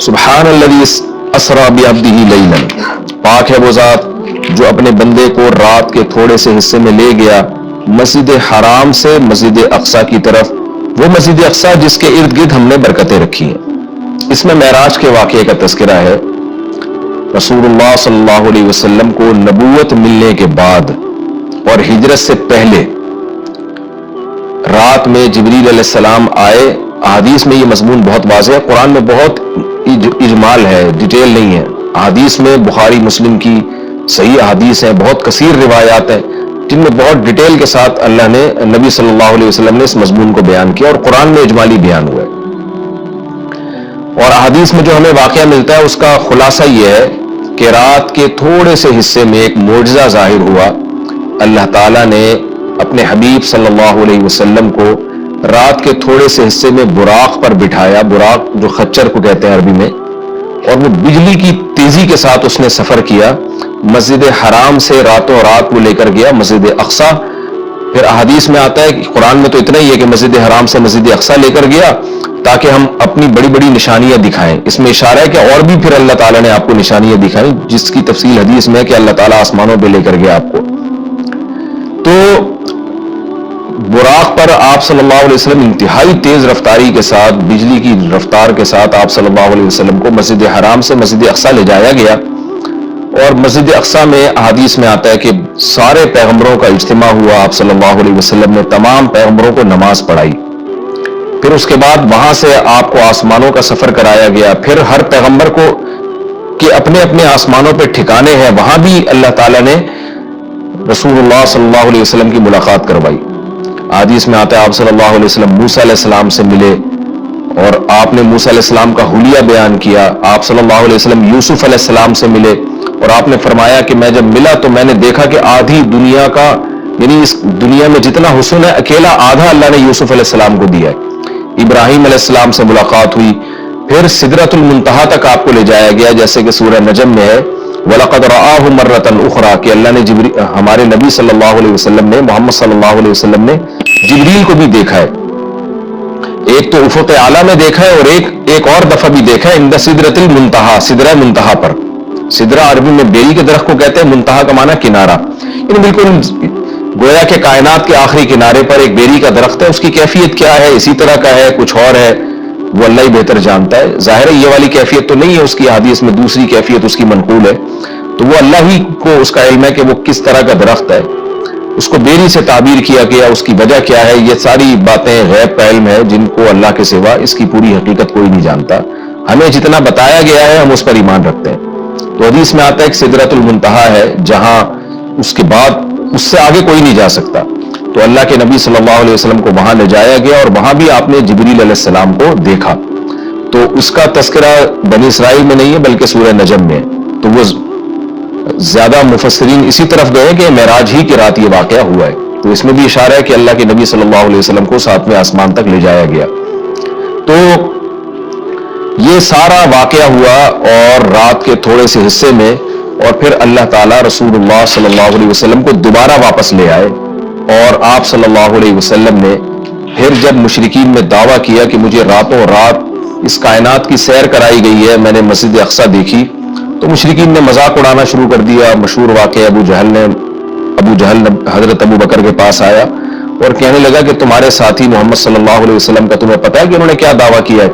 سبحان الذی اسری بعبدہ لیلا، پاک ہے وہ ذات جو اپنے بندے کو رات کے تھوڑے سے حصے میں لے گیا مسجد حرام سے مسجد اقصی کی طرف، وہ مسجد اقصی جس کے ارد گرد ہم نے برکتیں رکھی ہیں۔ اس میں معراج کے واقعے کا تذکرہ ہے۔ رسول اللہ صلی اللہ علیہ وسلم کو نبوت ملنے کے بعد اور ہجرت سے پہلے رات میں جبریل علیہ السلام آئے۔ احادیث میں یہ مضمون بہت واضح ہے، قرآن میں بہت اجمال ہے، ڈیٹیل نہیں ہے۔ احادیث میں بخاری مسلم کی صحیح احادیث ہیں، بہت کثیر روایات ہیں جن میں بہت ڈیٹیل کے ساتھ اللہ نے نبی صلی اللہ علیہ وسلم نے اس مضمون کو بیان کیا، اور قرآن میں اجمالی بیان ہوا ہے۔ اور احادیث میں جو ہمیں واقعہ ملتا ہے اس کا خلاصہ یہ ہے کہ رات کے تھوڑے سے حصے میں ایک معجزہ ظاہر ہوا۔ اللہ تعالیٰ نے اپنے حبیب صلی اللہ علیہ وسلم کو رات کے تھوڑے سے حصے میں براق پر بٹھایا، براق جو خچر کو کہتے ہیں عربی میں، اور وہ بجلی کی تیزی کے ساتھ اس نے سفر کیا۔ مسجد حرام سے راتوں رات وہ لے کر گیا مسجد اقصی۔ پھر احادیث میں آتا ہے کہ قرآن میں تو اتنا ہی ہے کہ مسجد حرام سے مسجد اقصی لے کر گیا تاکہ ہم اپنی بڑی بڑی نشانیاں دکھائیں۔ اس میں اشارہ ہے کہ اور بھی پھر اللہ تعالیٰ نے آپ کو نشانیاں دکھائیں، جس کی تفصیل حدیث میں ہے کہ اللہ تعالیٰ آسمانوں پہ لے کر گیا آپ کو۔ تو براق پر آپ صلی اللہ علیہ وسلم انتہائی تیز رفتاری کے ساتھ، بجلی کی رفتار کے ساتھ آپ صلی اللہ علیہ وسلم کو مسجد حرام سے مسجد اقصی لے جایا گیا۔ اور مسجد اقصی میں احادیث میں آتا ہے کہ سارے پیغمبروں کا اجتماع ہوا، آپ صلی اللہ علیہ وسلم نے تمام پیغمبروں کو نماز پڑھائی۔ پھر اس کے بعد وہاں سے آپ کو آسمانوں کا سفر کرایا گیا۔ پھر ہر پیغمبر کو کہ اپنے اپنے آسمانوں پہ ٹھکانے ہیں، وہاں بھی اللہ تعالیٰ نے رسول اللہ صلی اللہ علیہ وسلم کی ملاقات کروائی۔ حدیث میں آتا ہے آپ صلی اللہ علیہ وسلم موسیٰ علیہ السلام سے ملے اور آپ نے موسیٰ علیہ السلام کا حلیہ بیان کیا۔ آپ صلی اللہ علیہ وسلم یوسف علیہ السلام سے ملے اور آپ نے فرمایا کہ میں جب ملا تو میں نے دیکھا کہ آدھی دنیا کا، یعنی اس دنیا میں جتنا حسن ہے اکیلا آدھا اللہ نے یوسف علیہ السلام کو دیا ہے۔ ابراہیم علیہ السلام سے ملاقات ہوئی، پھر سدرۃ المنتہا تک آپ کو لے جایا گیا، جیسے کہ سورہ نجم میں ہے وَلَقَدْ رَآهُ مَرَّةً أُخْرَىٰ کہ اللہ نے ہمارے نبی صلی اللہ علیہ وسلم نے، محمد صلی اللہ علیہ وسلم نے جبریل کو بھی دیکھا ہے۔ ایک تو افق اعلیٰ میں دیکھا ہے اور ایک اور دفعہ بھی دیکھا ہے عند سدرۃ المنتہا، سدرہ منتہا پر۔ سدرہ عربی میں بیری کے درخت کو کہتے ہیں، منتہا کا معنی کنارہ، یعنی بالکل گویا کہ کائنات کے آخری کنارے پر ایک بیری کا درخت ہے۔ اس کی کیفیت کیا ہے، اسی طرح کا ہے کچھ اور ہے، وہ اللہ ہی بہتر جانتا ہے۔ ظاہر ہے یہ والی کیفیت تو نہیں ہے اس کی، حدیث میں دوسری کیفیت اس کی منقول ہے، تو وہ اللہ ہی کو اس کا علم ہے کہ وہ کس طرح کا درخت ہے۔ اس کو بیری سے تعبیر کیا گیا، اس کی وجہ کیا ہے، یہ ساری باتیں غیب کا علم ہے جن کو اللہ کے سوا اس کی پوری حقیقت کوئی نہیں جانتا۔ ہمیں جتنا بتایا گیا ہے ہم اس پر ایمان رکھتے ہیں۔ تو حدیث میں آتا ہے کہ سدرۃ المنتہا ہے جہاں اس کے بعد اس سے آگے کوئی نہیں جا سکتا۔ تو اللہ کے نبی صلی اللہ علیہ وسلم کو وہاں لے جایا گیا اور وہاں بھی آپ نے جبریل علیہ السلام کو دیکھا۔ تو اس کا تذکرہ بنی اسرائیل میں نہیں ہے بلکہ سورہ نجم میں ہے۔ تو وہ زیادہ مفسرین اسی طرف گئے کہ معراج ہی کی رات یہ واقعہ ہوا ہے۔ تو اس میں بھی اشارہ ہے کہ اللہ کے نبی صلی اللہ علیہ وسلم کو ساتویں آسمان تک لے جایا گیا۔ تو یہ سارا واقعہ ہوا اور رات کے تھوڑے سے حصے میں، اور پھر اللہ تعالیٰ رسول اللہ صلی اللہ علیہ وسلم کو دوبارہ واپس لے آئے، اور آپ صلی اللہ علیہ وسلم نے پھر جب مشرکین میں دعویٰ کیا کہ مجھے راتوں رات اس کائنات کی سیر کرائی گئی ہے، میں نے مسجد اقصی دیکھی، تو مشرکین نے مذاق اڑانا شروع کر دیا۔ مشہور واقعہ ابو جہل حضرت ابو بکر کے پاس آیا اور کہنے لگا کہ تمہارے ساتھی محمد صلی اللہ علیہ وسلم کا تمہیں پتہ ہے کہ انہوں نے کیا دعویٰ کیا ہے؟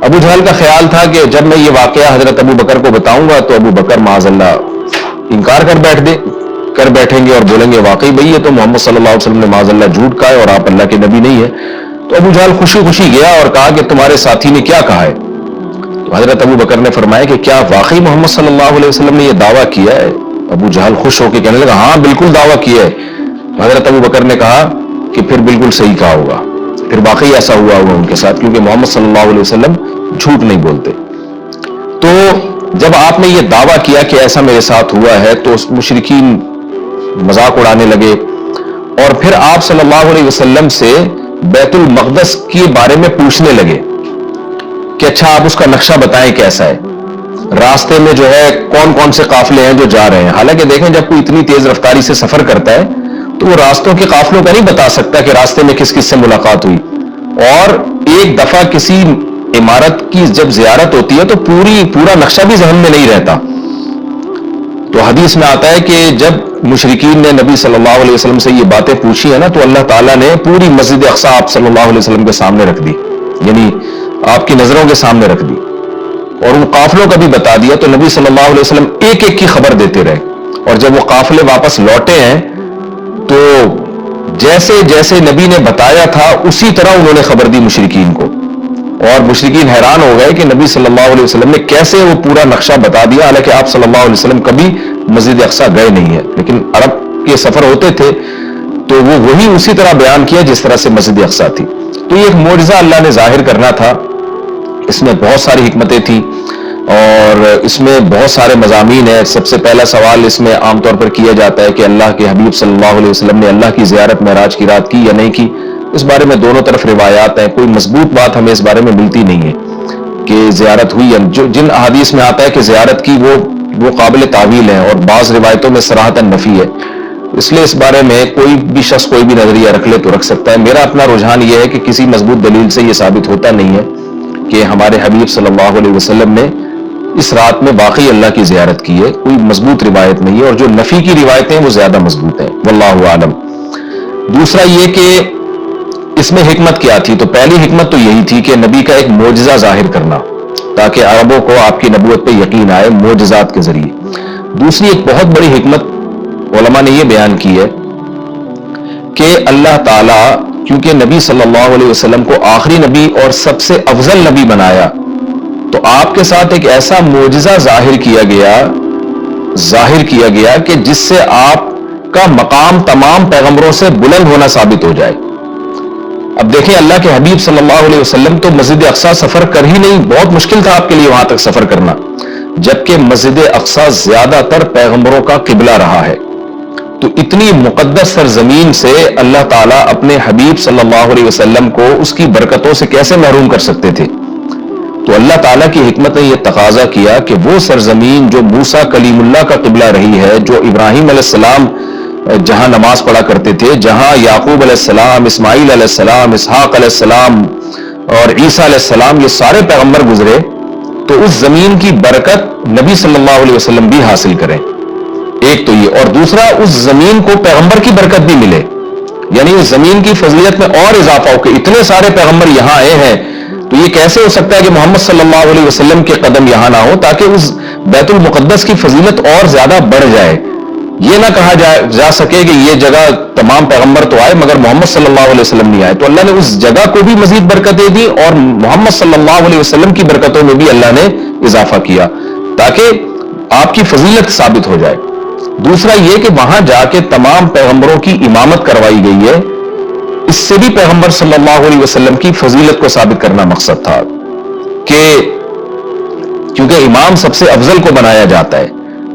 ابو جہل کا خیال تھا کہ جب میں یہ واقعہ حضرت ابو بکر کو بتاؤں گا تو ابو بکر معاذ اللہ انکار کر بیٹھیں گے اور بولیں گے واقعی بھئی یہ تو محمد صلی اللہ علیہ وسلم نے معاذ اللہ جھوٹ کہا ہے اور آپ اللہ کے نبی نہیں ہے۔ تو ابو جہل خوشی خوشی گیا اور کہا کہ تمہارے ساتھی نے کیا کہا ہے؟ تو حضرت ابو بکر نے فرمایا کہ کیا واقعی محمد صلی اللہ علیہ وسلم نے یہ دعویٰ کیا ہے؟ ابو جہل خوش ہو کے کہنے لگا ہاں بالکل دعویٰ کیا ہے۔ تو حضرت ابو بکر نے کہا کہ پھر بالکل صحیح کہا ہوگا، پھر واقعی ایسا ہوا ہوگا ان کے ساتھ، کیونکہ محمد صلی اللہ علیہ وسلم جھوٹ نہیں بولتے۔ تو جب آپ نے یہ دعویٰ کیا کہ ایسا میرے ساتھ ہوا ہے تو مشرکین مذاق اڑانے لگے، اور پھر آپ صلی اللہ علیہ وسلم سے بیت المقدس کے بارے میں پوچھنے لگے کہ اچھا آپ اس کا نقشہ بتائیں کیسا ہے، راستے میں جو ہے کون کون سے قافلے ہیں جو جا رہے ہیں۔ حالانکہ دیکھیں جب کوئی اتنی تیز رفتاری سے سفر کرتا ہے تو وہ راستوں کے قافلوں کا نہیں بتا سکتا کہ راستے میں کس کس سے ملاقات ہوئی، اور ایک دفعہ کسی عمارت کی جب زیارت ہوتی ہے تو پورا نقشہ بھی ذہن میں نہیں رہتا. تو حدیث میں آتا ہے کہ جب مشرکین نے نبی صلی اللہ علیہ وسلم سے یہ باتیں پوچھی ہیں نا، تو اللہ تعالیٰ نے پوری مسجد اقصی آپ صلی اللہ علیہ وسلم کے سامنے رکھ دی، یعنی آپ کی نظروں کے سامنے رکھ دی، اور ان قافلوں کا بھی بتا دیا. تو نبی صلی اللہ علیہ وسلم ایک ایک کی خبر دیتے رہے، اور جب وہ قافلے واپس لوٹے ہیں تو جیسے جیسے نبی نے بتایا تھا اسی طرح انہوں نے خبر دی مشرکین کو، اور مشرکین حیران ہو گئے کہ نبی صلی اللہ علیہ وسلم نے کیسے وہ پورا نقشہ بتا دیا، حالانکہ آپ صلی اللہ علیہ وسلم کبھی مسجد اقصی گئے نہیں ہیں، لیکن عرب کے سفر ہوتے تھے تو وہ وہی اسی طرح بیان کیا جس طرح سے مسجد اقصی تھی. تو یہ ایک معجزہ اللہ نے ظاہر کرنا تھا. اس میں بہت ساری حکمتیں تھیں اور اس میں بہت سارے مضامین ہیں. سب سے پہلا سوال اس میں عام طور پر کیا جاتا ہے کہ اللہ کے حبیب صلی اللہ علیہ وسلم نے اللہ کی زیارت معراج کی رات کی یا نہیں کی. اس بارے میں دونوں طرف روایات ہیں، کوئی مضبوط بات ہمیں اس بارے میں ملتی نہیں ہے کہ زیارت ہوئی. جن احادیث میں آتا ہے کہ زیارت کی وہ قابل تعویل ہے، اور بعض روایتوں میں صراحتاً نفی ہے. اس لیے اس بارے میں کوئی بھی شخص کوئی بھی نظریہ رکھ لے تو رکھ سکتا ہے. میرا اپنا رجحان یہ ہے کہ کسی مضبوط دلیل سے یہ ثابت ہوتا نہیں ہے کہ ہمارے حبیب صلی اللہ علیہ وسلم نے اس رات میں واقعی اللہ کی زیارت کی ہے. کوئی مضبوط روایت نہیں ہے، اور جو نفی کی روایتیں ہیں وہ زیادہ مضبوط ہیں، واللہ عالم. دوسرا یہ کہ اس میں حکمت کیا تھی؟ تو پہلی حکمت تو یہی تھی کہ نبی کا ایک معجزہ ظاہر کرنا تاکہ عربوں کو آپ کی نبوت پہ یقین آئے معجزات کے ذریعے. دوسری ایک بہت بڑی حکمت علماء نے یہ بیان کی ہے کہ اللہ تعالیٰ کیونکہ نبی صلی اللہ علیہ وسلم کو آخری نبی اور سب سے افضل نبی بنایا، تو آپ کے ساتھ ایک ایسا معجزہ ظاہر کیا گیا کہ جس سے آپ کا مقام تمام پیغمبروں سے بلند ہونا ثابت ہو جائے. اب دیکھیں اللہ کے حبیب صلی اللہ علیہ وسلم تو مسجد اقصی سفر کر ہی نہیں، بہت مشکل تھا آپ کے لیے وہاں تک سفر کرنا، جبکہ مسجد اقصی زیادہ تر پیغمبروں کا قبلہ رہا ہے. تو اتنی مقدس سرزمین سے اللہ تعالیٰ اپنے حبیب صلی اللہ علیہ وسلم کو اس کی برکتوں سے کیسے محروم کر سکتے تھے؟ تو اللہ تعالیٰ کی حکمت نے یہ تقاضا کیا کہ وہ سرزمین جو موسیٰ کلیم اللہ کا قبلہ رہی ہے، جو ابراہیم علیہ السلام جہاں نماز پڑھا کرتے تھے، جہاں یعقوب علیہ السلام، اسماعیل علیہ السلام، اسحاق علیہ السلام اور عیسیٰ علیہ السلام، یہ سارے پیغمبر گزرے، تو اس زمین کی برکت نبی صلی اللہ علیہ وسلم بھی حاصل کریں. ایک تو یہ، اور دوسرا اس زمین کو پیغمبر کی برکت بھی ملے، یعنی اس زمین کی فضیلت میں اور اضافہ ہو کہ اتنے سارے پیغمبر یہاں آئے ہیں، تو یہ کیسے ہو سکتا ہے کہ محمد صلی اللہ علیہ وسلم کے قدم یہاں نہ ہو، تاکہ اس بیت المقدس کی فضیلت اور زیادہ بڑھ جائے. یہ نہ کہا جا سکے کہ یہ جگہ تمام پیغمبر تو آئے مگر محمد صلی اللہ علیہ وسلم نہیں آئے. تو اللہ نے اس جگہ کو بھی مزید برکتیں دی، اور محمد صلی اللہ علیہ وسلم کی برکتوں میں بھی اللہ نے اضافہ کیا تاکہ آپ کی فضیلت ثابت ہو جائے. دوسرا یہ کہ وہاں جا کے تمام پیغمبروں کی امامت کروائی گئی ہے، اس سے بھی پیغمبر صلی اللہ علیہ وسلم کی فضیلت کو ثابت کرنا مقصد تھا کہ کیونکہ امام سب سے افضل کو بنایا جاتا ہے.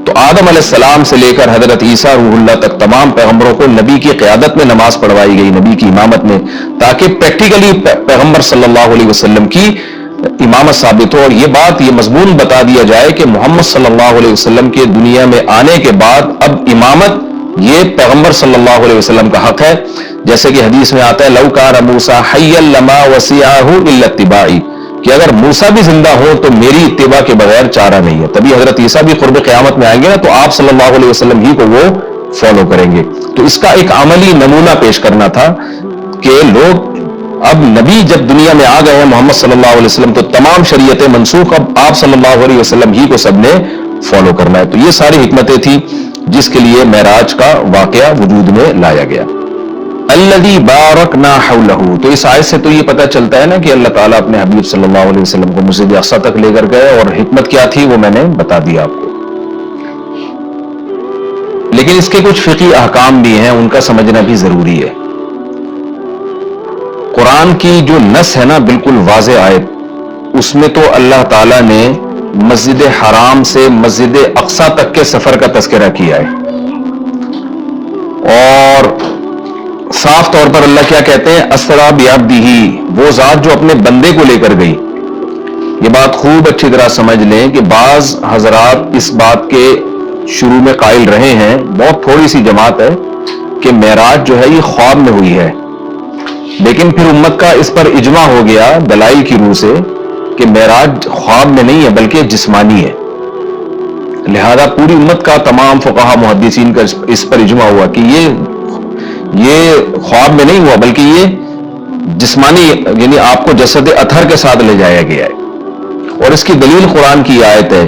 تو آدم علیہ السلام سے لے کر حضرت عیسیٰ روح اللہ تک تمام پیغمبروں کو نبی کی قیادت میں نماز پڑھوائی گئی، نبی کی امامت میں، تاکہ پریکٹیکلی پیغمبر صلی اللہ علیہ وسلم کی امامت ثابت ہو. اور یہ مضمون بتا دیا جائے کہ محمد صلی اللہ علیہ وسلم کے دنیا میں آنے کے بعد اب امامت یہ پیغمبر صلی اللہ علیہ وسلم کا حق ہے. جیسے کہ حدیث میں آتا ہے لو کان موسیٰ حیا لما وسعہ الا اتباعی، کہ اگر موسیٰ بھی زندہ ہو تو میری اتباع کے بغیر چارہ نہیں ہے. تبھی حضرت عیسیٰ بھی قرب قیامت میں آئیں گے نا، تو آپ صلی اللہ علیہ وسلم ہی کو وہ فالو کریں گے. تو اس کا ایک عملی نمونہ پیش کرنا تھا کہ لوگ اب نبی جب دنیا میں آ گئے ہیں محمد صلی اللہ علیہ وسلم، تو تمام شریعتیں منسوخ، اب آپ صلی اللہ علیہ وسلم ہی کو سب نے فالو کرنا ہے. تو یہ ساری حکمتیں تھیں جس کے لیے معراج کا واقعہ وجود میں لایا گیا. الذی بارکنا حولہ، تو اس آیت سے تو یہ پتہ چلتا ہے نا کہ اللہ تعالیٰ اپنے حبیب صلی اللہ علیہ وسلم کو مسجد اقصی تک لے کر گئے، اور حکمت کیا تھی وہ میں نے بتا دیا آپ کو. لیکن اس کے کچھ فقہی احکام بھی ہیں، ان کا سمجھنا بھی ضروری ہے. قرآن کی جو نص ہے نا بالکل واضح آیت، اس میں تو اللہ تعالیٰ نے مسجد حرام سے مسجد اقصی تک کے سفر کا تذکرہ کیا ہے، اور صاف طور پر اللہ کیا کہتے ہیں، اسری بعبدہ، وہ ذات جو اپنے بندے کو لے کر گئی. یہ بات خوب اچھی طرح سمجھ لیں کہ بعض حضرات اس بات کے شروع میں قائل رہے ہیں، بہت تھوڑی سی جماعت ہے، کہ معراج جو ہے یہ خواب میں ہوئی ہے، لیکن پھر امت کا اس پر اجماع ہو گیا دلائل کی روح سے کہ معراج خواب میں نہیں ہے بلکہ جسمانی ہے. لہذا پوری امت کا تمام فقہا محدثین کا اس پر اجماع ہوا کہ یہ خواب میں نہیں ہوا بلکہ یہ جسمانی، یعنی آپ کو جسد اطہر کے ساتھ لے جایا گیا ہے. اور اس کی دلیل قرآن کی آیت ہے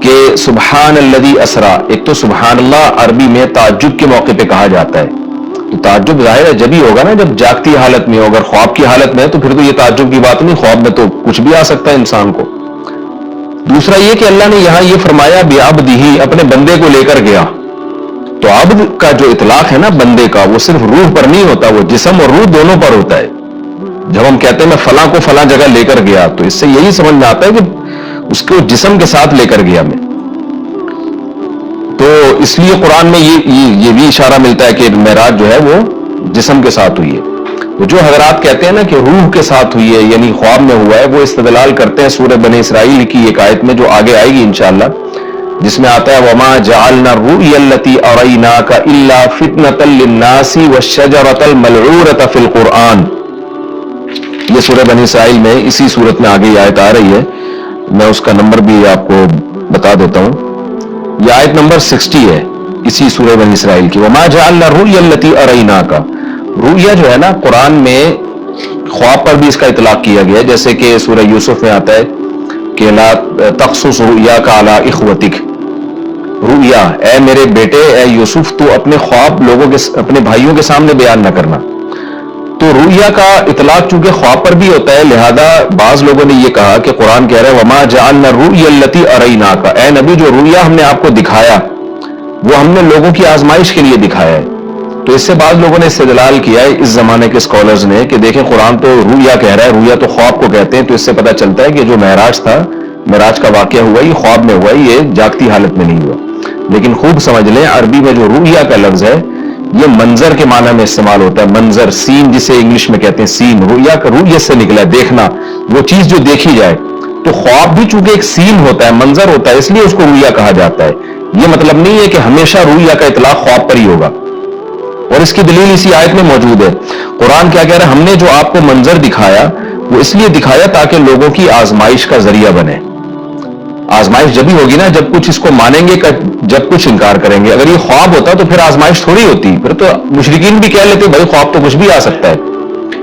کہ سبحان الذی اسرا. ایک تو سبحان اللہ عربی میں تعجب کے موقع پہ کہا جاتا ہے، تو تعجب ظاہر ہے جب ہی ہوگا نا جب جاگتی حالت میں ہو. اگر خواب کی حالت میں ہے تو پھر تو یہ تعجب کی بات نہیں، خواب میں تو کچھ بھی آ سکتا ہے انسان کو. دوسرا یہ کہ اللہ نے یہاں یہ فرمایا بعبدہ، اپنے بندے کو لے کر گیا. تو عبد کا جو اطلاق ہے نا بندے کا، وہ صرف روح پر نہیں ہوتا، وہ جسم اور روح دونوں پر ہوتا ہے. جب ہم کہتے ہیں میں فلاں کو فلاں جگہ لے کر گیا، تو اس سے یہی سمجھ میں آتا ہے کہ اس کو جسم کے ساتھ لے کر گیا میں. تو اس لیے قرآن میں یہ بھی اشارہ ملتا ہے کہ معراج جو ہے وہ جسم کے ساتھ ہوئی ہے. تو جو حضرات کہتے ہیں نا کہ روح کے ساتھ ہوئی ہے یعنی خواب میں ہوا ہے، وہ استدلال کرتے ہیں سورہ بنی اسرائیل کی ایک آیت میں جو آگے آئے گی انشاءاللہ، جس میں آتا ہے وَمَا جَعَلْنَا الرُّؤْيَا الَّتِي أَرَيْنَاكَ إِلَّا فِتْنَةً لِلنَّاسِ وَالشَّجَرَةَ الْمَلْعُونَةَ فِي الْقُرْآنِ. یہ سورہ بنی اسرائیل میں اسی صورت میں آگے یہ آیت آ رہی ہے. میں اس کا نمبر بھی آپ کو بتا دیتا ہوں. یہ آیت نمبر 60 ہے اسی سورہ بنی اسرائیل کی. وَمَا جَعَلْنَا الرُّؤْيَا الَّتِي أَرَيْنَاكَ. رؤیا جو ہے نا قرآن میں خواب پر بھی اس کا اطلاق کیا گیا ہے، جیسے کہ سورہ یوسف میں آتا ہے کہ لا تقصص رؤیاک علی اخوتک. رؤیا، اے میرے بیٹے اے یوسف تو اپنے خواب لوگوں کے اپنے بھائیوں کے سامنے بیان نہ کرنا. تو رؤیا کا اطلاق چونکہ خواب پر بھی ہوتا ہے، لہذا بعض لوگوں نے یہ کہا کہ قرآن کہہ رہا ہے وما جعلنا الرؤیا التي اریناک، اے نبی جو رؤیا ہم نے آپ کو دکھایا وہ ہم نے لوگوں کی آزمائش کے لیے دکھایا ہے. تو اس سے بعض لوگوں نے استدلال کیا ہے اس زمانے کے اسکالرز نے کہ دیکھیں قرآن تو رؤیا کہہ رہا ہے، رؤیا تو خواب کو کہتے ہیں، تو اس سے پتہ چلتا ہے کہ جو معراج تھا، معراج کا واقعہ ہوا یہ خواب میں ہوا، یہ جاگتی حالت میں نہیں ہوا. لیکن خوب سمجھ لیں عربی میں جو رؤیا کا لفظ ہے یہ منظر کے معنی میں استعمال ہوتا ہے. منظر، سین جسے انگلش میں کہتے ہیں سین. رؤیا کا رؤیت سے نکلا ہے دیکھنا، وہ چیز جو دیکھی جائے. تو خواب بھی چونکہ ایک سین ہوتا ہے، منظر ہوتا ہے، اس لیے اس کو رؤیا کہا جاتا ہے. یہ مطلب نہیں ہے کہ ہمیشہ رؤیا کا اطلاق خواب پر ہی ہوگا. اور اس کی دلیل اسی آیت میں موجود ہے. قرآن کیا کہہ رہا ہے؟ ہم نے جو آپ کو منظر دکھایا وہ اس لیے دکھایا تاکہ لوگوں کی آزمائش کا ذریعہ بنے. آزمائش جب ہی ہوگی نا جب کچھ اس کو مانیں گے، جب کچھ انکار کریں گے. اگر یہ خواب ہوتا تو پھر آزمائش تھوڑی ہوتی، پھر تو مشرکین بھی کہہ لیتے بھائی خواب تو کچھ بھی آ سکتا ہے.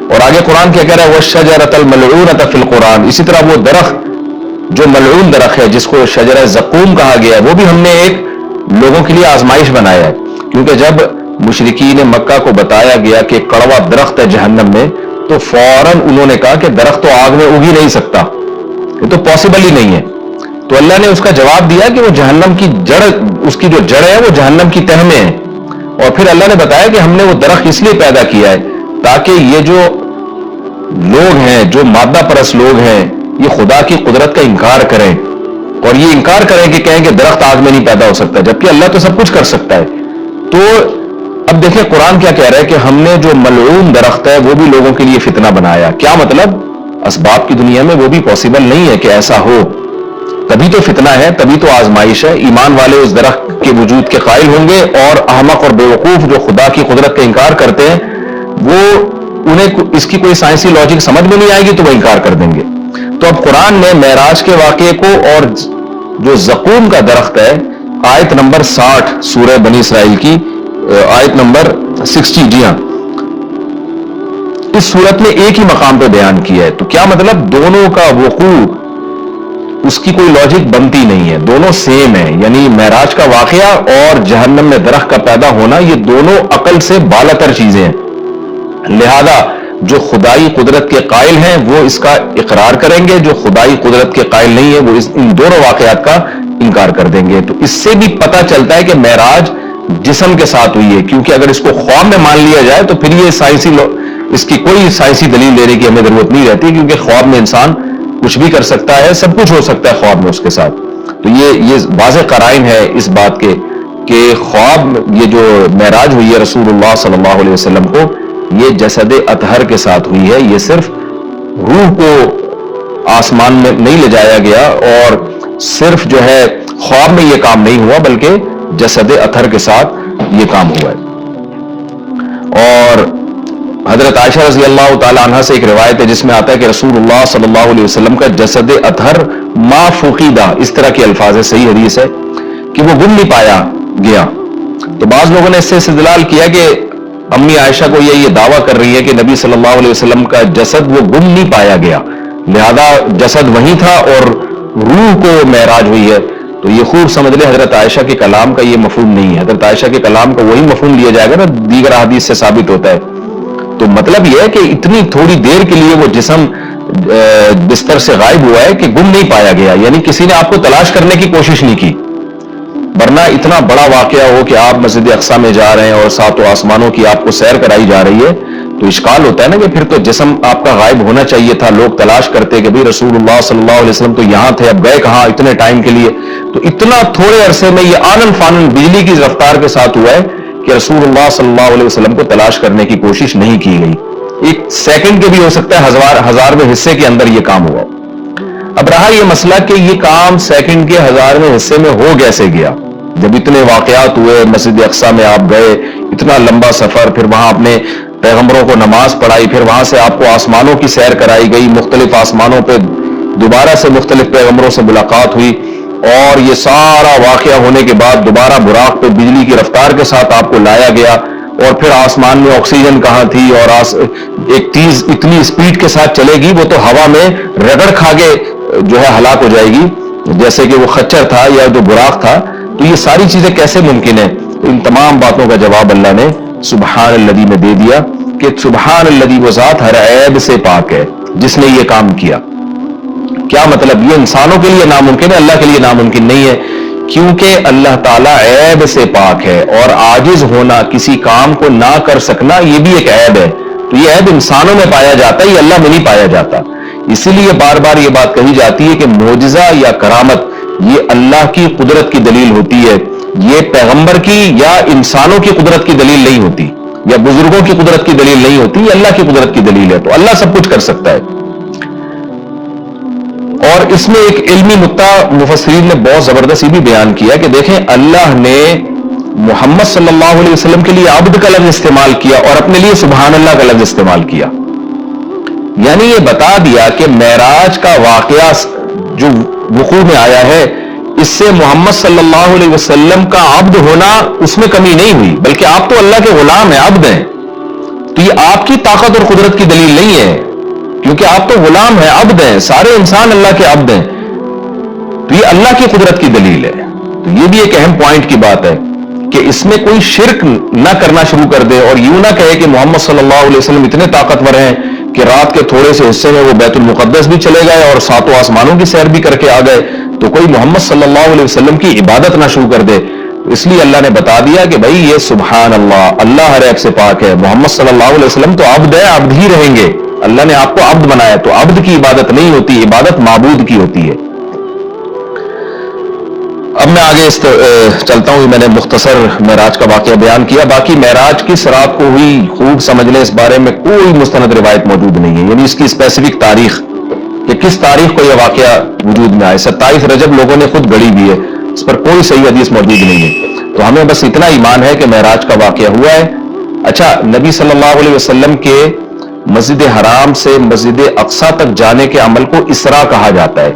اور آگے قرآن کیا کہہ رہا ہے وَالشَّجَرَةَ الْمَلْعُونَةَ فِي الْقُرْآنِ. اسی طرح وہ درخت جو ملعون درخت ہے جس کو شجرہ زقوم کہا گیا ہے، وہ بھی ہم نے ایک لوگوں کے لیے آزمائش بنایا ہے. کیونکہ جب مشرکین مکہ کو بتایا گیا کہ کڑوا درخت ہے جہنم میں، تو فوراً انہوں نے کہا کہ درخت تو آگ میں اگ ہی نہیں سکتا، یہ تو پاسبل ہی نہیں ہے. تو اللہ نے اس کا جواب دیا کہ وہ جہنم کی جڑ، اس کی جو جڑ ہے وہ جہنم کی تہ میں ہے. اور پھر اللہ نے بتایا کہ ہم نے وہ درخت اس لیے پیدا کیا ہے تاکہ یہ جو لوگ ہیں، جو مادہ پرست لوگ ہیں، یہ خدا کی قدرت کا انکار کریں اور یہ انکار کریں کہ کہیں کہ درخت آگ میں نہیں پیدا ہو سکتا، جبکہ اللہ تو سب کچھ کر سکتا ہے. تو اب دیکھیں قرآن کیا کہہ رہا ہے کہ ہم نے جو ملعون درخت ہے وہ بھی لوگوں کے لیے فتنہ بنایا. کیا مطلب؟ اسباب کی دنیا میں وہ بھی پاسبل نہیں ہے کہ ایسا ہو، تبھی تو فتنہ ہے، تبھی تو آزمائش ہے. ایمان والے اس درخت کے وجود کے قائل ہوں گے، اور احمق اور بیوقوف جو خدا کی قدرت کا انکار کرتے ہیں وہ انہیں اس کی کوئی سائنسی لاجک سمجھ میں نہیں آئے گی تو وہ انکار کر دیں گے. تو اب قرآن نے معراج کے واقعے کو اور جو زقوم کا درخت ہے، آیت نمبر 60 سورہ بنی اسرائیل کی آیت نمبر 60، جی ہاں، اس صورت میں ایک ہی مقام پہ بیان کیا ہے. تو کیا مطلب؟ دونوں کا وقوع اس کی کوئی لاجک بنتی نہیں ہے، دونوں سیم ہیں. یعنی معراج کا واقعہ اور جہنم میں درخت کا پیدا ہونا یہ دونوں عقل سے بالاتر چیزیں ہیں. لہذا جو خدائی قدرت کے قائل ہیں وہ اس کا اقرار کریں گے، جو خدائی قدرت کے قائل نہیں ہیں وہ ان دونوں واقعات کا انکار کر دیں گے. تو اس سے بھی پتہ چلتا ہے کہ معراج جسم کے ساتھ ہوئی ہے، کیونکہ اگر اس کو خواب میں مان لیا جائے تو پھر یہ اس کی کوئی سائنسی دلیل دینے کی ہمیں ضرورت نہیں رہتی، کیونکہ خواب میں انسان کچھ بھی کر سکتا ہے، سب کچھ ہو سکتا ہے خواب میں اس کے ساتھ. تو یہ واضح قرائن ہے اس بات کے کہ خواب یہ جو معراج ہوئی ہے رسول اللہ صلی اللہ علیہ وسلم کو، یہ جسد اطہر کے ساتھ ہوئی ہے. یہ صرف روح کو آسمان میں نہیں لے جایا گیا، اور صرف جو ہے خواب میں یہ کام نہیں ہوا بلکہ جسد اطہر کے ساتھ یہ کام ہوا ہے. اور حضرت عائشہ رضی اللہ تعالی عنہ سے ایک روایت ہے جس میں آتا ہے کہ رسول اللہ صلی اللہ علیہ وسلم کا جسد اطہر ما فقیدہ، اس طرح کے الفاظ ہے، صحیح حدیث ہے کہ وہ گم نہیں پایا گیا. تو بعض لوگوں نے اس سے استدلال کیا کہ امی عائشہ کو یہ دعویٰ کر رہی ہے کہ نبی صلی اللہ علیہ وسلم کا جسد وہ گم نہیں پایا گیا، لہذا جسد وہی تھا اور روح کو معراج ہوئی ہے. تو یہ خوب سمجھ لے حضرت عائشہ کے کلام کا یہ مفہوم نہیں ہے. حضرت عائشہ کے کلام کا وہی مفہوم لیا جائے گا نا دیگر احادیث سے ثابت ہوتا ہے. تو مطلب یہ ہے کہ اتنی تھوڑی دیر کے لیے وہ جسم بستر سے غائب ہوا ہے کہ گم نہیں پایا گیا، یعنی کسی نے آپ کو تلاش کرنے کی کوشش نہیں کی. ورنہ اتنا بڑا واقعہ ہو کہ آپ مسجد اقصیٰ میں جا رہے ہیں اور ساتوں آسمانوں کی آپ کو سیر کرائی جا رہی ہے تو اشکال ہوتا ہے نا کہ پھر تو جسم آپ کا غائب ہونا چاہیے تھا. لوگ تلاش کرتے کہ بھئی رسول اللہ صلی اللہ علیہ وسلم تو یہاں تھے، اب گئے کہاں اتنے ٹائم کے لیے. تو اتنا تھوڑے عرصے میں یہ آنن فانن بجلی کی رفتار کے ساتھ ہوا ہے کہ رسول اللہ صلی اللہ علیہ وسلم کو تلاش کرنے کی کوشش نہیں کی گئی. ایک سیکنڈ کے بھی ہو سکتا ہے ہزارویں حصے کے اندر یہ کام ہوا. اب رہا یہ مسئلہ کہ یہ کام سیکنڈ کے ہزارویں حصے میں ہو کیسے گیا. جب اتنے واقعات ہوئے، مسجد اقصیٰ میں آپ گئے، اتنا لمبا سفر، پھر وہاں اپنے پیغمبروں کو نماز پڑھائی، پھر وہاں سے آپ کو آسمانوں کی سیر کرائی گئی، مختلف آسمانوں پہ دوبارہ سے مختلف پیغمبروں سے ملاقات ہوئی، اور یہ سارا واقعہ ہونے کے بعد دوبارہ براق پہ بجلی کی رفتار کے ساتھ آپ کو لایا گیا، اور پھر آسمان میں آکسیجن کہاں تھی، اور ایک چیز اتنی اسپیڈ کے ساتھ چلے گی وہ تو ہوا میں رگڑ کھا کے جو ہے ہلاک ہو جائے گی جیسے کہ وہ خچر تھا یا جو براق تھا. تو یہ ساری چیزیں کیسے ممکن ہیں؟ ان تمام باتوں کا جواب اللہ نے سبحان الذی میں دے دیا کہ سبحان الذی، وہ ذات ہر عیب سے پاک ہے جس نے یہ کام کیا. کیا مطلب؟ یہ انسانوں کے لیے ناممکن ہے، اللہ کے لیے ناممکن نہیں ہے، کیونکہ اللہ تعالیٰ عیب سے پاک ہے، اور عاجز ہونا، کسی کام کو نہ کر سکنا، یہ بھی ایک عیب ہے. تو یہ عیب انسانوں میں پایا جاتا ہے، یہ اللہ میں نہیں پایا جاتا. اسی لیے بار بار یہ بات کہی جاتی ہے کہ معجزہ یا کرامت یہ اللہ کی قدرت کی دلیل ہوتی ہے، یہ پیغمبر کی یا انسانوں کی قدرت کی دلیل نہیں ہوتی، یا بزرگوں کی قدرت کی دلیل نہیں ہوتی، یہ اللہ کی قدرت کی دلیل ہے. تو اللہ سب کچھ کر سکتا ہے. اور اس میں ایک علمی نقطہ مفسرین نے بہت زبردست بھی بیان کیا کہ دیکھیں اللہ نے محمد صلی اللہ علیہ وسلم کے لیے عبد کا لفظ استعمال کیا اور اپنے لیے سبحان اللہ کا لفظ استعمال کیا. یعنی یہ بتا دیا کہ معراج کا واقعہ جو وقوع میں آیا ہے اس سے محمد صلی اللہ علیہ وسلم کا عبد ہونا اس میں کمی نہیں ہوئی، بلکہ آپ تو اللہ کے غلام ہیں، عبد ہیں. تو یہ آپ کی طاقت اور قدرت کی دلیل نہیں ہے، کیونکہ آپ تو غلام ہیں، عبد ہیں، سارے انسان اللہ کے عبد ہیں. تو یہ اللہ کی قدرت کی دلیل ہے. تو یہ بھی ایک اہم پوائنٹ کی بات ہے کہ اس میں کوئی شرک نہ کرنا شروع کر دے اور یوں نہ کہے کہ محمد صلی اللہ علیہ وسلم اتنے طاقتور ہیں کہ رات کے تھوڑے سے حصے میں وہ بیت المقدس بھی چلے گئے اور ساتوں آسمانوں کی سیر بھی کر کے آ گئے، تو کوئی محمد صلی اللہ علیہ وسلم کی عبادت نہ شروع کر دے. اس لیے اللہ نے بتا دیا کہ بھائی یہ سبحان اللہ، اللہ ہر عیب سے پاک ہے. محمد صلی اللہ علیہ وسلم تو عبد ہے، عبد ہی رہیں گے. اللہ نے آپ کو عبد بنایا، تو عبد کی عبادت نہیں ہوتی، عبادت معبود کی ہوتی ہے. اب میں آگے چلتا ہوں. میں نے مختصر معراج کا واقعہ بیان کیا، باقی معراج کس رات کو ہوئی خوب سمجھ لیں، اس بارے میں کوئی مستند روایت موجود نہیں ہے، یعنی اس کی اسپیسیفک تاریخ کہ کس تاریخ کو یہ واقعہ وجود میں آئے. 27 رجب لوگوں نے خود گڑی بھی ہے، اس پر کوئی صحیح حدیث موجود نہیں ہے. تو ہمیں بس اتنا ایمان ہے کہ معراج کا واقعہ ہوا ہے. اچھا، نبی صلی اللہ علیہ وسلم کے مسجد حرام سے مسجد اقصیٰ تک جانے کے عمل کو اسراء کہا جاتا ہے،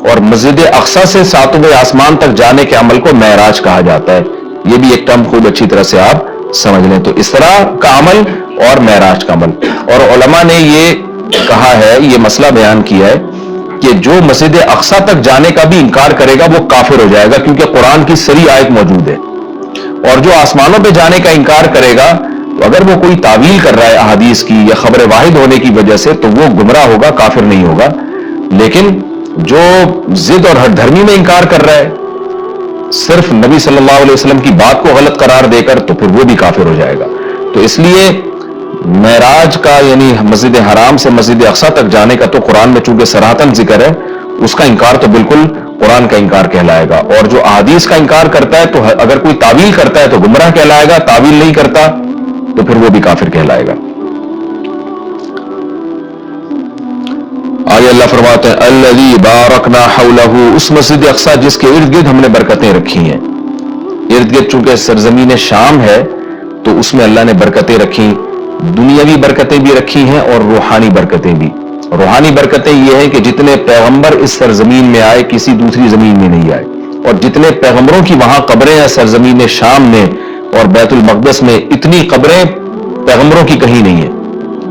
اور مسجد اقصیٰ سے ساتویں آسمان تک جانے کے عمل کو معراج کہا جاتا ہے. یہ بھی ایک ٹرم خوب اچھی طرح سے آپ سمجھ لیں. تو اسراء کا عمل اور معراج کا عمل، اور علماء نے یہ کہا ہے، یہ مسئلہ بیان کیا ہے کہ جو مسجد اقصیٰ تک جانے کا بھی انکار کرے گا وہ کافر ہو جائے گا، کیونکہ قرآن کی صریح آیت موجود ہے. اور جو آسمانوں پہ جانے کا انکار کرے گا تو اگر وہ کوئی تعویل کر رہا ہے احادیث کی یا خبر واحد ہونے کی وجہ سے تو وہ گمراہ ہوگا، کافر نہیں ہوگا. لیکن جو ضد اور ہٹ دھرمی میں انکار کر رہا ہے صرف نبی صلی اللہ علیہ وسلم کی بات کو غلط قرار دے کر، تو پھر وہ بھی کافر ہو جائے گا. تو اس لیے معراج کا یعنی مسجد حرام سے مسجد اقصیٰ تک جانے کا تو قرآن میں چونکہ صراحتاً ذکر ہے، اس کا انکار تو بالکل قرآن کا انکار کہلائے گا. اور جو احادیث کا انکار کرتا ہے تو اگر کوئی تعویل کرتا ہے تو گمراہ کہلائے گا، تعویل نہیں کرتا تو پھر وہ بھی کافر کہلائے گا. آگے اللہ فرماتے ہیں الذی بارکنا حولہ، اس مسجد اقصیٰ جس کے ارد گرد ہم نے برکتیں رکھی ہیں. ارد گرد چونکہ سرزمین شام ہے تو اس میں اللہ نے برکتیں رکھی، دنیاوی برکتیں بھی رکھی ہیں اور روحانی برکتیں بھی. روحانی برکتیں یہ ہیں کہ جتنے پیغمبر اس سرزمین میں آئے کسی دوسری زمین میں نہیں آئے, اور جتنے پیغمبروں کی وہاں قبریں ہیں سرزمین شام میں اور بیت المقدس میں, اتنی قبریں پیغمبروں کی کہیں نہیں ہیں,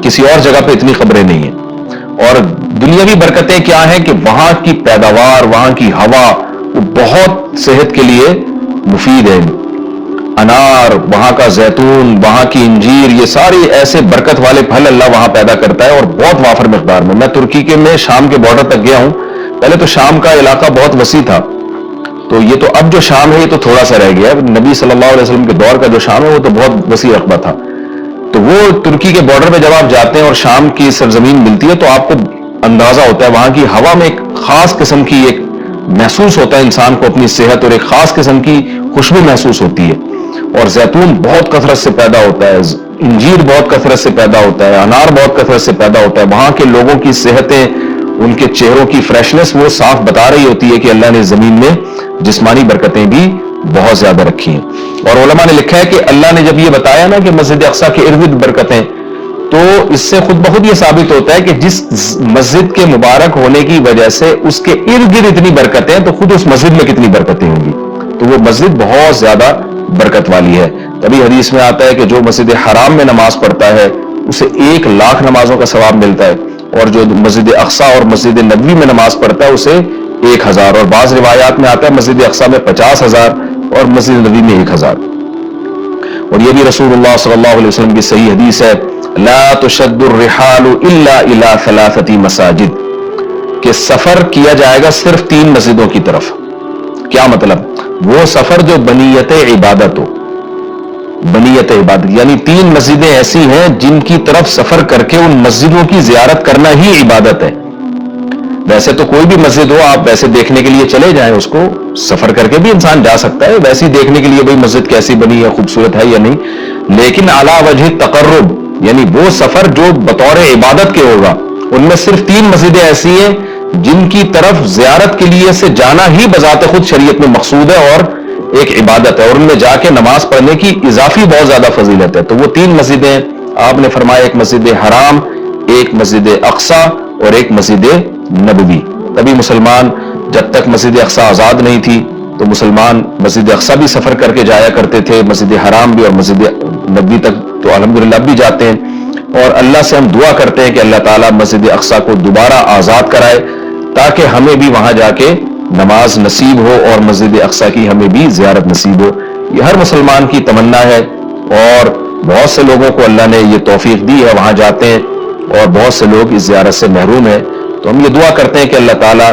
کسی اور جگہ پہ اتنی قبریں نہیں ہیں. اور دنیاوی برکتیں کیا ہیں کہ وہاں کی پیداوار, وہاں کی ہوا وہ بہت صحت کے لیے مفید ہے. انار, وہاں کا زیتون, وہاں کی انجیر, یہ سارے ایسے برکت والے پھل اللہ وہاں پیدا کرتا ہے اور بہت وافر مقدار میں. میں ترکی کے میں شام کے بارڈر تک گیا ہوں. پہلے تو شام کا علاقہ بہت وسیع تھا, تو یہ تو اب جو شام ہے یہ تو تھوڑا سا رہ گیا. نبی صلی اللہ علیہ وسلم کے دور کا جو شام ہے وہ تو بہت وسیع رقبہ تھا. تو وہ ترکی کے بارڈر پہ جب آپ جاتے ہیں اور شام کی سرزمین ملتی ہے تو آپ کو اندازہ ہوتا ہے وہاں کی ہوا میں ایک خاص قسم کی ایک محسوس ہوتا ہے انسان کو اپنی صحت, اور ایک خاص قسم کی خوشبو محسوس ہوتی ہے. اور زیتون بہت کثرت سے پیدا ہوتا ہے, انجیر بہت کثرت سے پیدا ہوتا ہے, انار بہت کثرت سے پیدا ہوتا ہے. وہاں کے لوگوں کی صحتیں, ان کے چہروں کی فریشنس وہ صاف بتا رہی ہوتی ہے کہ اللہ نے زمین میں جسمانی برکتیں بھی بہت زیادہ رکھی ہیں. اور علماء نے لکھا ہے کہ اللہ نے جب یہ بتایا نا کہ مسجد اقصیٰ کے ارد گرد برکتیں, تو اس سے خود بخود یہ ثابت ہوتا ہے کہ جس مسجد کے مبارک ہونے کی وجہ سے اس کے ارد گرد اتنی برکتیں, تو خود اس مسجد میں کتنی برکتیں ہوں گی. تو وہ مسجد بہت زیادہ برکت والی ہے. تبھی حدیث میں آتا ہے کہ جو مسجد حرام میں نماز پڑھتا ہے اسے 1,00,000 نمازوں کا ثواب ملتا ہے, اور جو مسجد اقصیٰ اور مسجد نبوی میں نماز پڑھتا ہے اسے 1,000. اور بعض روایات میں آتا ہے مسجد اقصیٰ میں 50,000 اور مسجد نبوی میں 1,000. اور یہ بھی رسول اللہ صلی اللہ علیہ وسلم کی صحیح حدیث ہے, لا تشد الرحال الا الى 3 مساجد, کہ سفر کیا جائے گا صرف 3 مسجدوں کی طرف. کیا مطلب؟ وہ سفر جو بنیت عبادت ہو, بنیت عبادت یعنی 3 مسجدیں ایسی ہیں جن کی طرف سفر کر کے ان مسجدوں کی زیارت کرنا ہی عبادت ہے. ویسے تو کوئی بھی مسجد ہو آپ ویسے دیکھنے کے لیے چلے جائیں, اس کو سفر کر کے بھی انسان جا سکتا ہے ویسے ہی دیکھنے کے لیے بھئی مسجد کیسی بنی ہے, خوبصورت ہے یا نہیں. لیکن اعلیٰ وجہ تقرب یعنی وہ سفر جو بطور عبادت کے ہوگا, ان میں صرف 3 مسجدیں ایسی ہیں جن کی طرف زیارت کے لیے سے جانا ہی بذات خود شریعت میں مقصود ہے اور ایک عبادت ہے, اور ان میں جا کے نماز پڑھنے کی اضافی بہت زیادہ فضیلت ہے. تو وہ 3 مسجدیں آپ نے فرمایا, ایک مسجد حرام, ایک مسجد اقصیٰ اور ایک مسجد نبوی. تبھی مسلمان جب تک مسجد اقصیٰ آزاد نہیں تھی تو مسلمان مسجد اقصیٰ بھی سفر کر کے جایا کرتے تھے, مسجد حرام بھی, اور مسجد نبوی تک تو الحمدللہ اب بھی جاتے ہیں. اور اللہ سے ہم دعا کرتے ہیں کہ اللہ تعالیٰ مسجد اقصیٰ کو دوبارہ آزاد کرائے تاکہ ہمیں بھی وہاں جا کے نماز نصیب ہو اور مسجد اقصیٰ کی ہمیں بھی زیارت نصیب ہو. یہ ہر مسلمان کی تمنا ہے, اور بہت سے لوگوں کو اللہ نے یہ توفیق دی ہے, وہاں جاتے ہیں, اور بہت سے لوگ اس زیارت سے محروم ہیں. تو ہم یہ دعا کرتے ہیں کہ اللہ تعالیٰ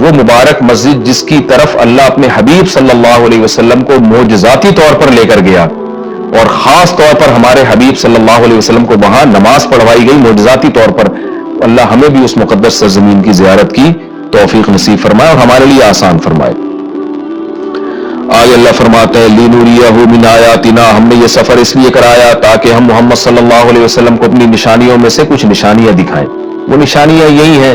وہ مبارک مسجد جس کی طرف اللہ اپنے حبیب صلی اللہ علیہ وسلم کو معجزاتی طور پر لے کر گیا, اور خاص طور پر ہمارے حبیب صلی اللہ علیہ وسلم کو وہاں نماز پڑھوائی گئی معجزاتی طور پر, اللہ ہمیں بھی اس مقدس سرزمین کی زیارت کی توفیق نصیب فرمائے اور ہمارے لیے آسان فرمائے. آگے اللہ فرماتا ہے لِنُرِيَهُ مِنْ آیَاتِنَا, ہم نے یہ سفر اس لیے کرایا تاکہ ہم محمد صلی اللہ علیہ وسلم کو اپنی نشانیوں میں سے کچھ نشانیاں دکھائیں. وہ نشانیاں یہی ہیں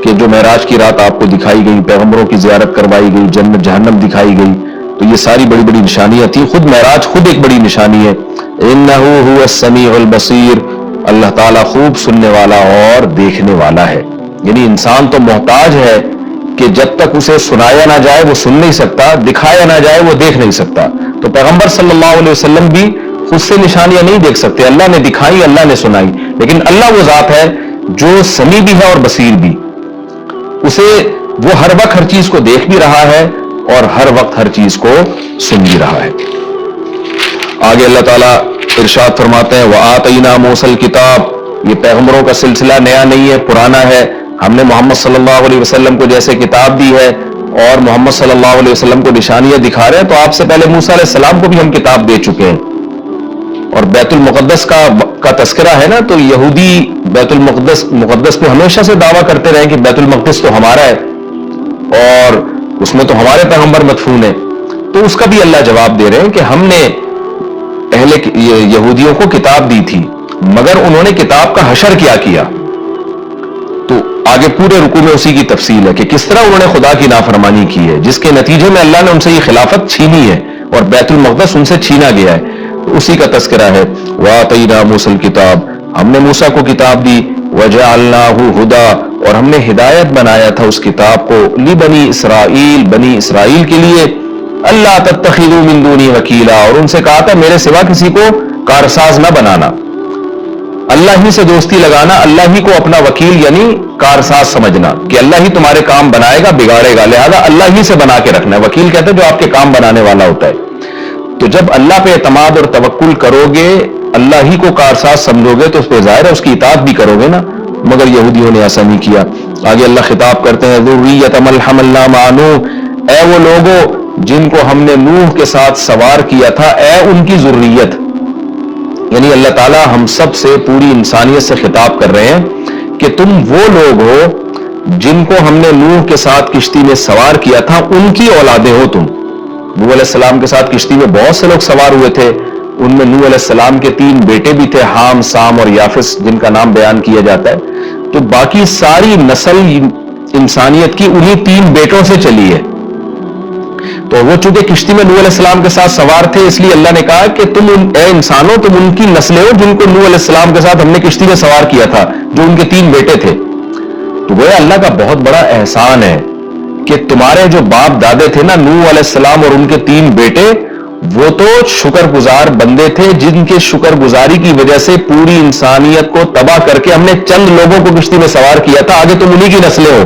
کہ جو معراج کی رات آپ کو دکھائی گئی, پیغمبروں کی زیارت کروائی گئی, جنت جہنم دکھائی گئی, تو یہ ساری بڑی بڑی نشانیاں تھیں. خود معراج خود ایک بڑی نشانی ہے. إِنَّهُ هُوَ السَّمِيعُ الْبَصِيرُ, اللہ تعالیٰ خوب سننے والا اور دیکھنے والا ہے. یعنی انسان تو محتاج ہے کہ جب تک اسے سنایا نہ جائے وہ سن نہیں سکتا, دکھایا نہ جائے وہ دیکھ نہیں سکتا. تو پیغمبر صلی اللہ علیہ وسلم بھی خود سے نشانیاں نہیں دیکھ سکتے, اللہ نے دکھائی, اللہ نے سنائی. لیکن اللہ وہ ذات ہے جو سمیع بھی ہے اور بصیر بھی, اسے وہ ہر وقت ہر چیز کو دیکھ بھی رہا ہے اور ہر وقت ہر چیز کو سن بھی رہا ہے. آگے اللہ تعالیٰ ارشاد فرماتے ہیں وَآتَيْنَا مُوسَى الْكِتَابَ, یہ پیغمبروں کا سلسلہ نیا نہیں ہے, پرانا ہے. ہم نے محمد صلی اللہ علیہ وسلم کو جیسے کتاب دی ہے اور محمد صلی اللہ علیہ وسلم کو نشانیاں دکھا رہے ہیں, تو آپ سے پہلے موسیٰ علیہ السلام کو بھی ہم کتاب دے چکے ہیں. اور بیت المقدس کا تذکرہ ہے نا, تو یہودی بیت مقدس پہ ہمیشہ سے دعویٰ کرتے رہے کہ بیت المقدس تو ہمارا ہے اور اس میں تو ہمارے پیغمبر مدفون ہیں. تو اس کا بھی اللہ جواب دے رہے ہیں کہ ہم نے اہل یہودیوں کو کتاب دی تھی, مگر انہوں نے کتاب کا حشر کیا. تو آگے پورے رکوع میں اسی کی تفصیل ہے کہ کس طرح انہوں نے خدا کی نافرمانی کی ہے, جس کے نتیجے میں اللہ نے ان سے یہ خلافت چھینی ہے اور بیت المقدس ان سے چھینا گیا ہے. اسی کا تذکرہ ہے. وَآتَيْنَا مُوسَى الْكِتَابَ, ہم نے موسیٰ کو کتاب دی. وَجَعَلْنَاهُ هُدًى, اور ہم نے ہدایت بنایا تھا اس کتاب کو. لِبَنِي اسرائیل, بنی اسرائیل کے لیے. اللہ تتخذوا من دونی وکیلا, اور ان سے کہا تھا میرے سوا کسی کو کارساز نہ بنانا. اللہ ہی سے دوستی لگانا, اللہ ہی کو اپنا وکیل یعنی کارساز سمجھنا کہ اللہ ہی تمہارے کام بنائے گا بگاڑے گا, لہذا اللہ ہی سے بنا کے رکھنا ہے. وکیل کہتے ہیں جو آپ کے کام بنانے والا ہوتا ہے. تو جب اللہ پہ اعتماد اور توکل کرو گے, اللہ ہی کو کارساز سمجھو گے, تو اس پہ ظاہر ہے اس کی اطاعت بھی کرو گے نا. مگر یہودیوں نے ایسا نہیں کیا. آگے اللہ خطاب کرتے ہیں ذریۃ من حملنا مع نوح, اے وہ لوگوں جن کو ہم نے نوح کے ساتھ سوار کیا تھا, اے ان کی ذریت, یعنی اللہ تعالیٰ ہم سب سے پوری انسانیت سے خطاب کر رہے ہیں کہ تم وہ لوگ ہو جن کو ہم نے نوح کے ساتھ کشتی میں سوار کیا تھا, ان کی اولادیں ہو تم. نوح علیہ السلام کے ساتھ کشتی میں بہت سے لوگ سوار ہوئے تھے. ان میں نوح علیہ السلام کے 3 بیٹے بھی تھے, حام, سام اور یافس, جن کا نام بیان کیا جاتا ہے. تو باقی ساری نسل انسانیت کی انہی 3 بیٹوں سے چلی ہے. تو وہ چونکہ کشتی میں نوح علیہ السلام کے ساتھ سوار تھے, اس لیے اللہ نے کہا کہ تم اے انسانوں تم ان کی نسلیں ہو جن کو نوح علیہ السلام کے ساتھ ہم نے کشتی میں سوار کیا تھا, جو ان کے 3 بیٹے تھے. تو وہ اللہ کا بہت بڑا احسان ہے کہ تمہارے جو باپ دادے تھے نا, نوح علیہ السلام اور ان کے 3 بیٹے, وہ تو شکر گزار بندے تھے جن کے شکر گزاری کی وجہ سے پوری انسانیت کو تباہ کر کے ہم نے چند لوگوں کو کشتی میں سوار کیا تھا. آگے تم انہی کی نسلیں ہو.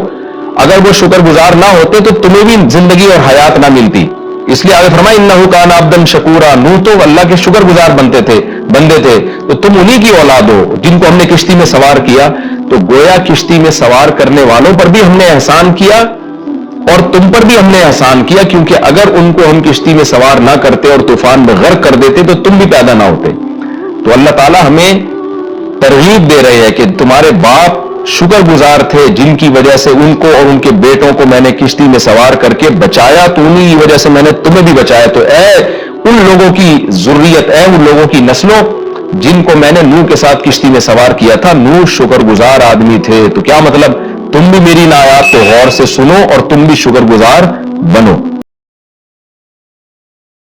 اگر وہ شکر گزار نہ ہوتے تو تمہیں بھی زندگی اور حیات نہ ملتی. اس لیے آگے فرمایا انہ کان عبدا شکورا, نوح تو اللہ کے شکر گزار بندے تھے, تو تم انہی کی اولاد ہو جن کو ہم نے کشتی میں سوار کیا. تو گویا کشتی میں سوار کرنے والوں پر بھی ہم نے احسان کیا اور تم پر بھی ہم نے احسان کیا, کیونکہ اگر ان کو ہم کشتی میں سوار نہ کرتے اور طوفان میں غرق کر دیتے تو تم بھی پیدا نہ ہوتے. تو اللہ تعالیٰ ہمیں ترغیب دے رہے ہیں کہ تمہارے باپ شکر گزار تھے جن کی وجہ سے ان کو اور ان کے بیٹوں کو میں نے کشتی میں سوار کر کے بچایا, تو انہی کی وجہ سے میں نے تمہیں بھی بچایا. تو اے ان لوگوں کی ذریت, اے ان لوگوں کی نسلوں جن کو میں نے نوح کے ساتھ کشتی میں سوار کیا تھا, نوح شکر گزار آدمی تھے. تو کیا مطلب, تم بھی میری آیات کو غور سے سنو اور تم بھی شکر گزار بنو.